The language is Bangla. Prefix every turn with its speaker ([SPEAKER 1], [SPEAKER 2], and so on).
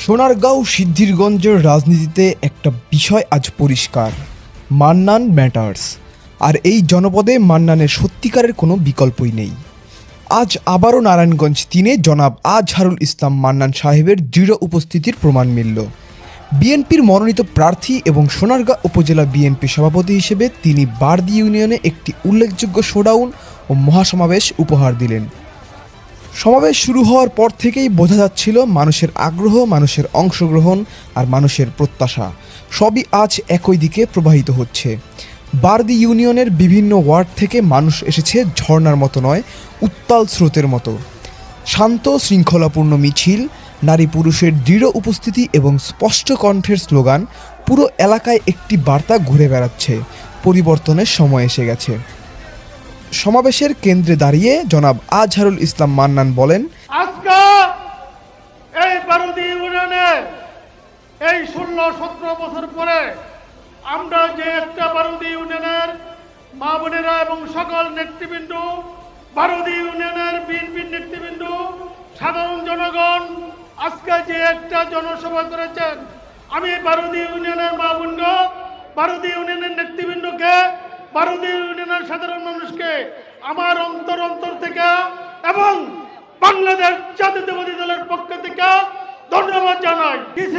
[SPEAKER 1] সোনারগাঁও সিদ্ধিরগঞ্জের রাজনীতিতে একটা বিষয় আজ পরিষ্কার, মান্নান ম্যাটার্স। আর এই জনপদে মান্নানের সত্যিকারের কোনো বিকল্পই নেই। আজ আবারও নারায়ণগঞ্জ ৩-এ জনাব আজহারুল ইসলাম মান্নান সাহেবের দৃঢ় উপস্থিতির প্রমাণ মিলল। বিএনপির মনোনীত প্রার্থী এবং সোনারগাঁ উপজেলা বিএনপি সভাপতি হিসেবে তিনি বারদি ইউনিয়নে একটি উল্লেখযোগ্য শোডাউন ও মহাসমাবেশ উপহার দিলেন। সমাবেশ শুরু হওয়ার পর থেকেই বোঝা যাচ্ছিল মানুষের আগ্রহ, মানুষের অংশগ্রহণ আর মানুষের প্রত্যাশা সবই আজ একই দিকে প্রবাহিত হচ্ছে। বারদি ইউনিয়নের বিভিন্ন ওয়ার্ড থেকে মানুষ এসেছে ঝর্ণার মতো নয়, উত্তাল স্রোতের মতো। শান্ত শৃঙ্খলাপূর্ণ মিছিল, নারী পুরুষের দৃঢ় উপস্থিতি এবং স্পষ্ট কণ্ঠের স্লোগান, পুরো এলাকায় একটি বার্তা ঘুরে বেড়াচ্ছে, পরিবর্তনের সময় এসে গেছে। সমাবেশের কেন্দ্রে দাঁড়িয়ে জনাব আজহারুল ইসলাম মান্নান বলেন,
[SPEAKER 2] আজকে এই বারদি ইউনিয়নে এই 16-17 বছর পরে আমরা যে একটা বারদি ইউনিয়নের মা বোনেরা এবং সকল নেতৃবৃন্দ, বারদি ইউনিয়নের বিএনপির নেতৃবৃন্দ, সাধারণ জনগণ আজকে যে একটা জনসভা করেছেন, আমি বারদি ইউনিয়নের মা বোনরা, বারদি ইউনিয়নের নেতৃবৃন্দকে, বারদি ইউনিয়নের সাধারণ মানুষকে আমার অন্তর থেকে এবং বাংলাদেশ জাতীয়তাবাদী দলের পক্ষ থেকে ধন্যবাদ জানাই। কিছু